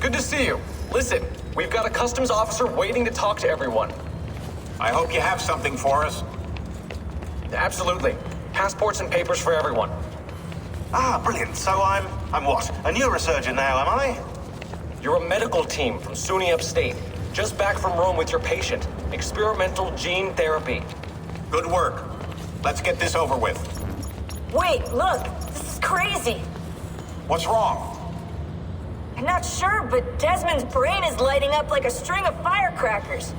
Good to see you. Listen, we've got a customs officer waiting to talk to everyone. I hope you have something for us. Absolutely. Passports and papers for everyone. Ah, brilliant. So I'm what? A neurosurgeon now, am I? You're a medical team from SUNY Upstate. Just back from Rome with your patient. Experimental gene therapy. Good work. Let's get this over with. Wait, look! This is crazy! What's wrong? I'm not sure, but Desmond's brain is lighting up like a string of firecrackers.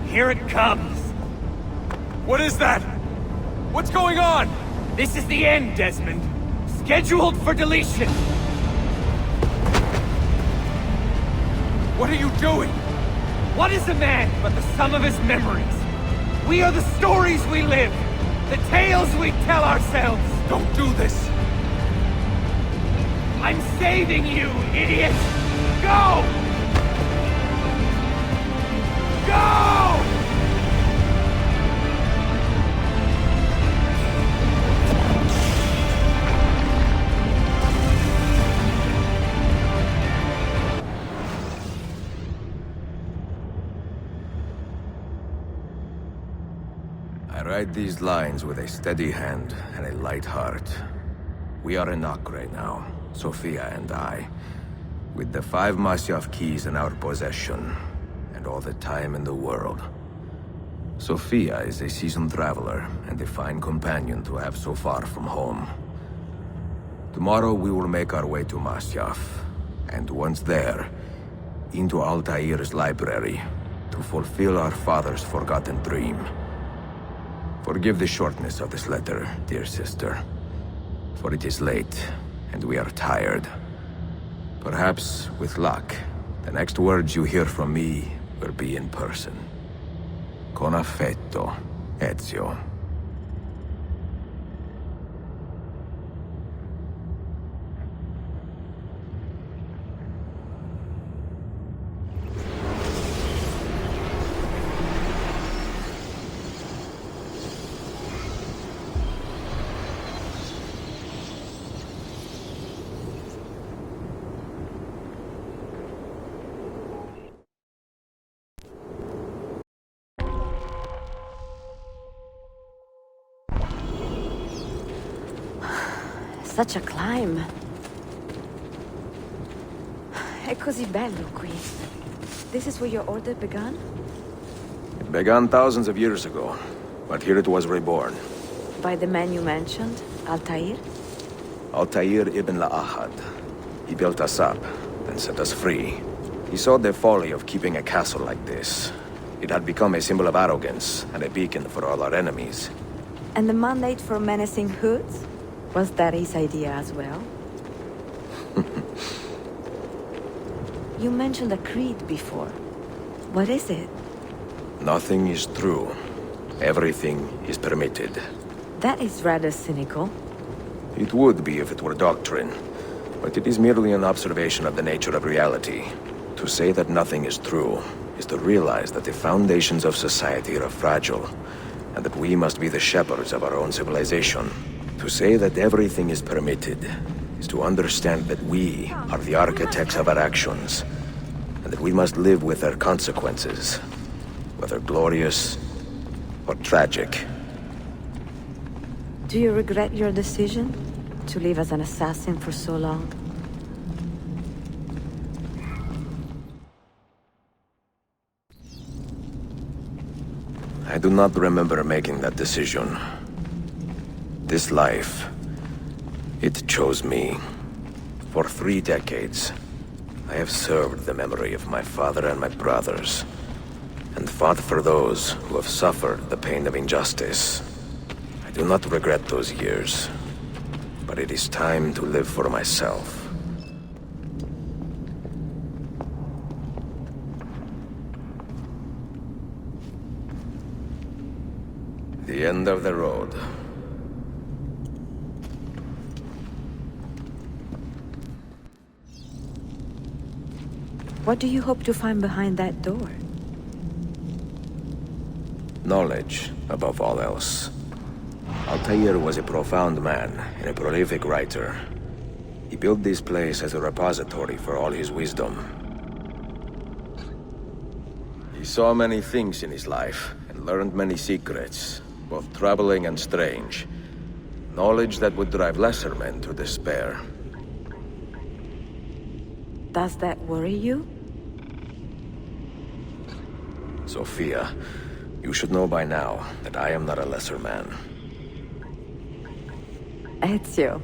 Here it comes! What is that? What's going on? This is the end, Desmond. Scheduled for deletion. What are you doing? What is a man but the sum of his memories? We are the stories we live, the tales we tell ourselves. Don't do this. I'm saving you, idiot! Go! Go! I write these lines with a steady hand and a light heart. We are in Acre now, Sofia and I, with the 5 Masyaf keys in our possession, and all the time in the world. Sofia is a seasoned traveler, and a fine companion to have so far from home. Tomorrow we will make our way to Masyaf, and once there, into Altair's library, to fulfill our father's forgotten dream. Forgive the shortness of this letter, dear sister, for it is late, and we are tired. Perhaps, with luck, the next words you hear from me will be in person. Con affetto, Ezio. Such a climb. È così bello qui. This is where your order began? It began thousands of years ago, but here it was reborn. By the man you mentioned, Altair? Altair ibn La'ahad. He built us up, then set us free. He saw the folly of keeping a castle like this. It had become a symbol of arrogance, and a beacon for all our enemies. And the mandate for menacing hoods? Was that his idea as well? You mentioned a creed before. What is it? Nothing is true. Everything is permitted. That is rather cynical. It would be if it were doctrine, but it is merely an observation of the nature of reality. To say that nothing is true is to realize that the foundations of society are fragile, and that we must be the shepherds of our own civilization. To say that everything is permitted is to understand that we are the architects of our actions, and that we must live with their consequences, whether glorious or tragic. Do you regret your decision to live as an assassin for so long? I do not remember making that decision. This life, it chose me. For 3 decades, I have served the memory of my father and my brothers, and fought for those who have suffered the pain of injustice. I do not regret those years, but it is time to live for myself. The end of the road. What do you hope to find behind that door? Knowledge, above all else. Altair was a profound man and a prolific writer. He built this place as a repository for all his wisdom. He saw many things in his life and learned many secrets, both troubling and strange. Knowledge that would drive lesser men to despair. Does that worry you? Sofia, you should know by now that I am not a lesser man. Ezio.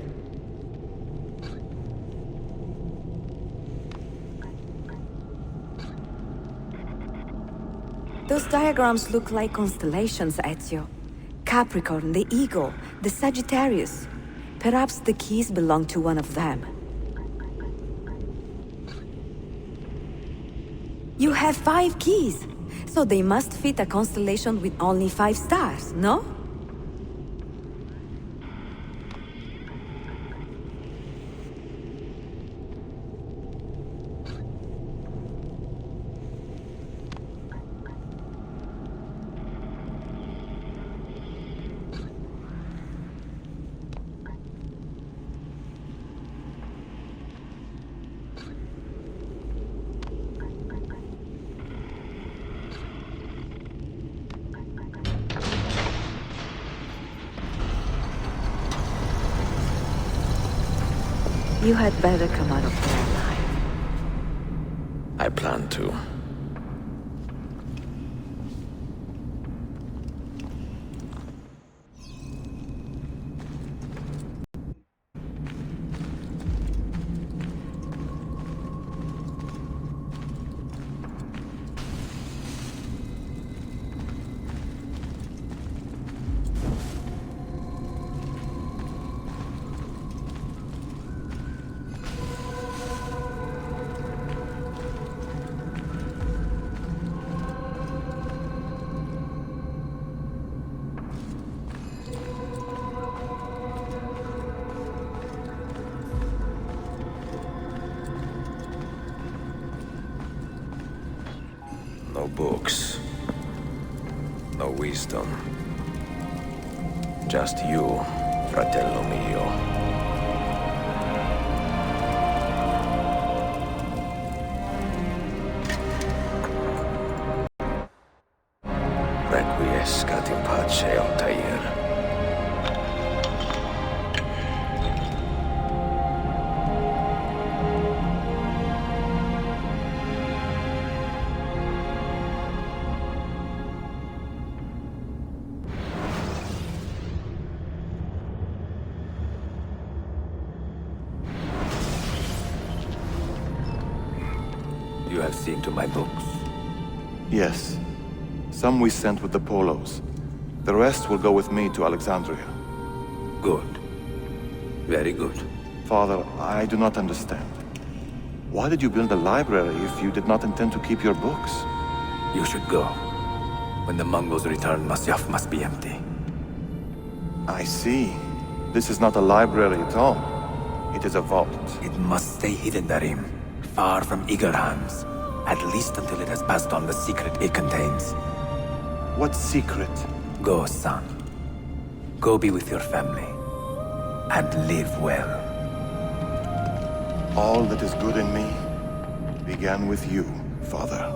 Those diagrams look like constellations, Ezio. Capricorn, the Eagle, the Sagittarius. Perhaps the keys belong to one of them. You have 5 keys, so they must fit a constellation with only 5 stars, no? You had better come out of there alive. I plan to. No books. No wisdom. Just you, fratello mio. Requiescat in pace, Altair. You have seen to my books. Yes. Some we sent with the Polos. The rest will go with me to Alexandria. Good. Very good. Father, I do not understand. Why did you build a library if you did not intend to keep your books? You should go. When the Mongols return, Masyaf must be empty. I see. This is not a library at all. It is a vault. It must stay hidden, Darim. Far from eager hands. At least until it has passed on the secret it contains. What secret? Go, son. Go be with your family. And live well. All that is good in me began with you, Father.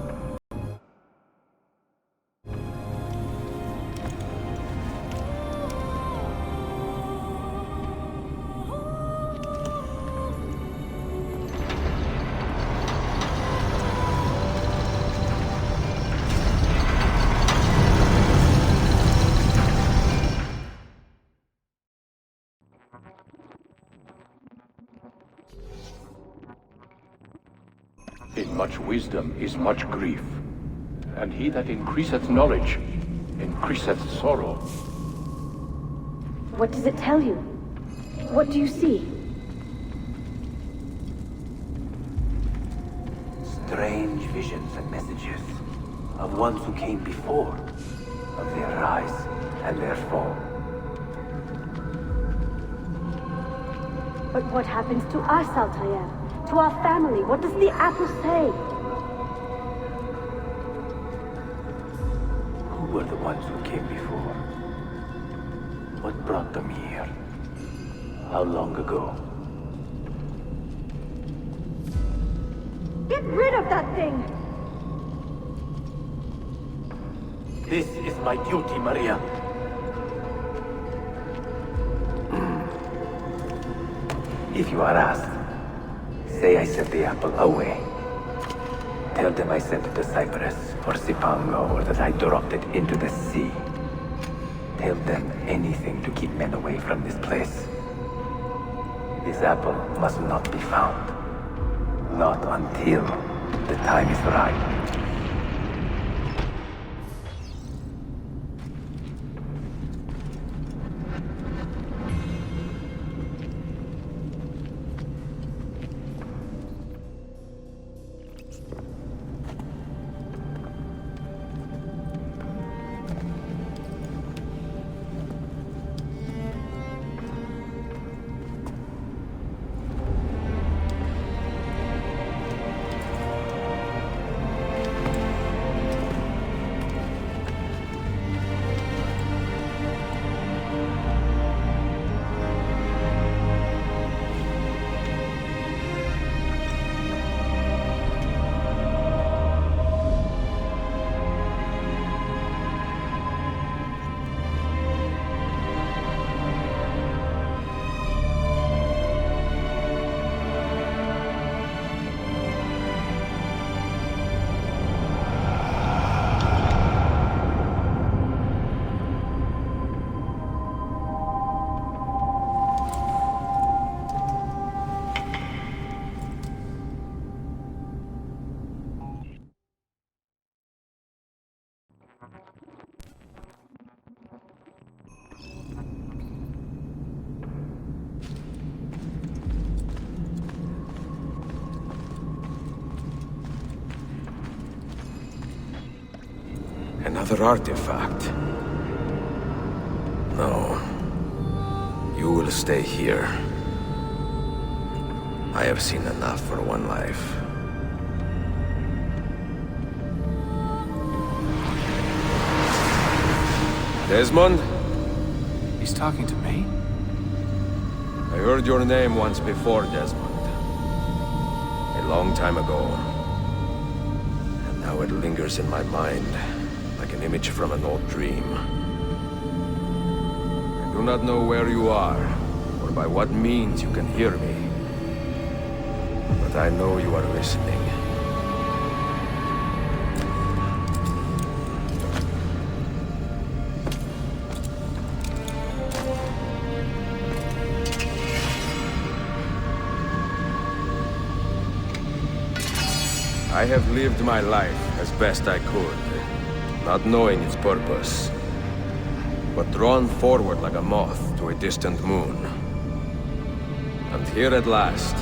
In much wisdom is much grief, and he that increaseth knowledge increaseth sorrow. What does it tell you? What do you see? Strange visions and messages of ones who came before, of their rise and their fall. But what happens to us, Altair? To our family? What does the apple say? were the ones who came before. What brought them here? How long ago? Get rid of that thing! This is my duty, Maria. If you are asked, say I sent the apple away. Tell them I sent it to Cyprus or Cipango, or that I dropped it into the sea. Tell them anything to keep men away from this place. This apple must not be found. Not until the time is right. Another artifact. No. You will stay here. I have seen enough for one life. Desmond? He's talking to me? I heard your name once before, Desmond. A long time ago. And now it lingers in my mind, like an image from an old dream. I do not know where you are, or by what means you can hear me. But I know you are listening. I have lived my life as best I could, not knowing its purpose, but drawn forward like a moth to a distant moon. And here at last,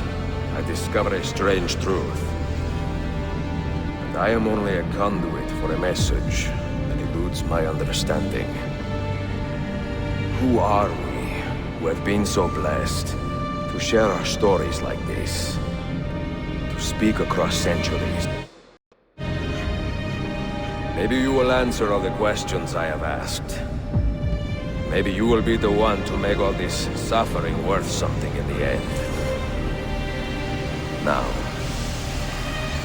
I discover a strange truth. And I am only a conduit for a message that eludes my understanding. Who are we, who have been so blessed to share our stories like this? Speak across centuries. Maybe you will answer all the questions I have asked. Maybe you will be the one to make all this suffering worth something in the end. Now,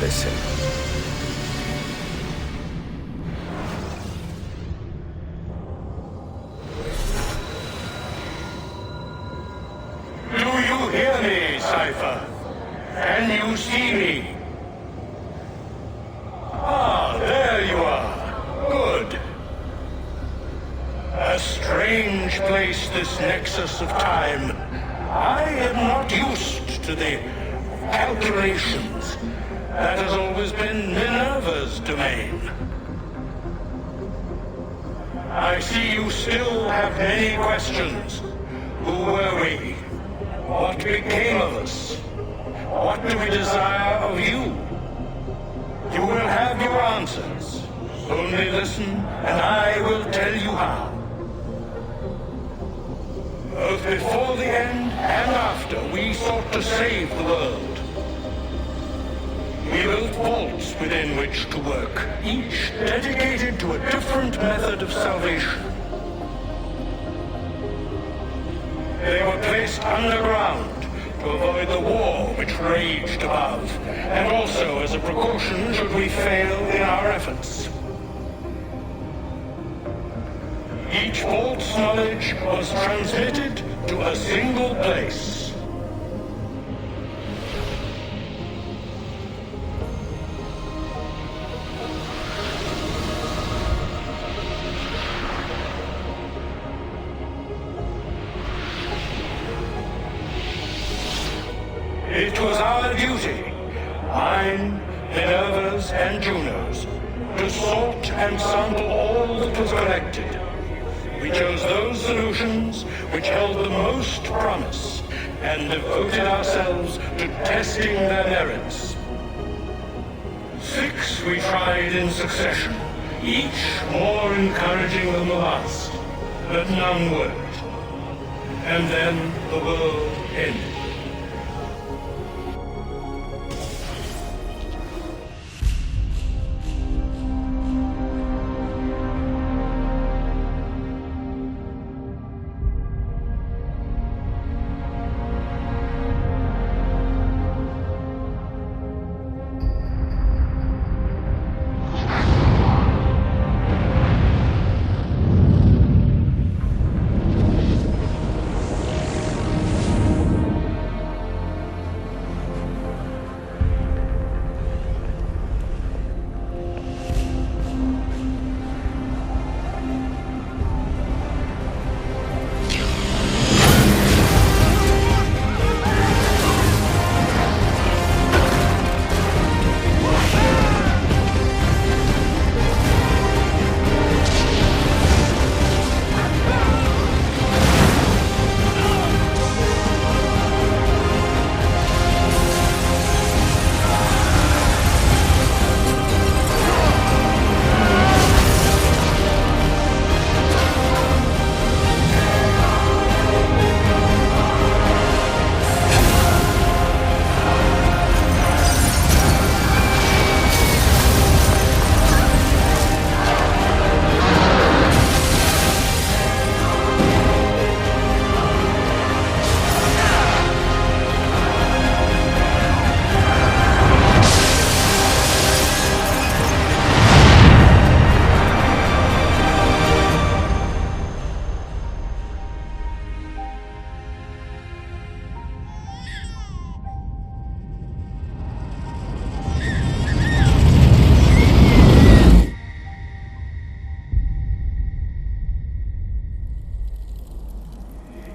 listen. Do you hear me, Cypher? Can you see me? Ah, there you are. Good. A strange place, this nexus of time. I am not used to the calculations. That has always been Minerva's domain. I see you still have many questions. Who were we? What became of us? What do we desire of you? You will have your answers. Only listen, and I will tell you how. Both before the end and after, we sought to save the world. We built vaults within which to work, each dedicated to a different method of salvation. They were placed underground to avoid the war which raged above, and also as a precaution should we fail in our efforts. Each bolt's knowledge was transmitted to a single place. It was our duty, mine, Minerva's, and Juno's, to sort and sample all that was collected. We chose those solutions which held the most promise, and devoted ourselves to testing their merits. 6 we tried in succession, each more encouraging than the last, but none worked. And then the world ended.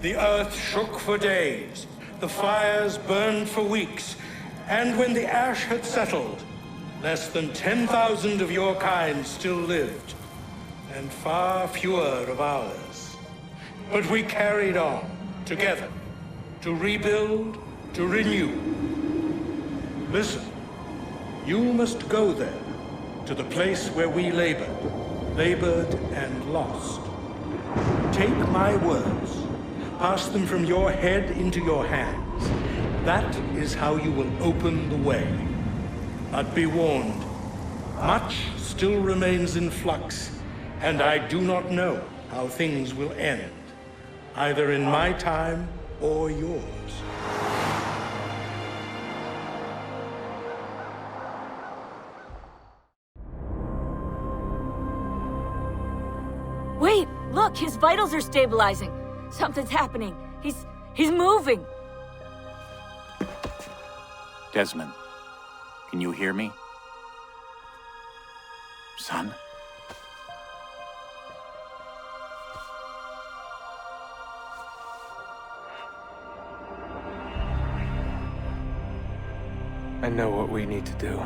The earth shook for days, the fires burned for weeks, and when the ash had settled, less than 10,000 of your kind still lived, and far fewer of ours. But we carried on, together, to rebuild, to renew. Listen, you must go there, to the place where we labored and lost. Take my words. Pass them from your head into your hands. That is how you will open the way. But be warned, much still remains in flux, and I do not know how things will end, either in my time or yours. Wait, look, his vitals are stabilizing. Something's happening. He's moving. Desmond, can you hear me? Son? I know what we need to do.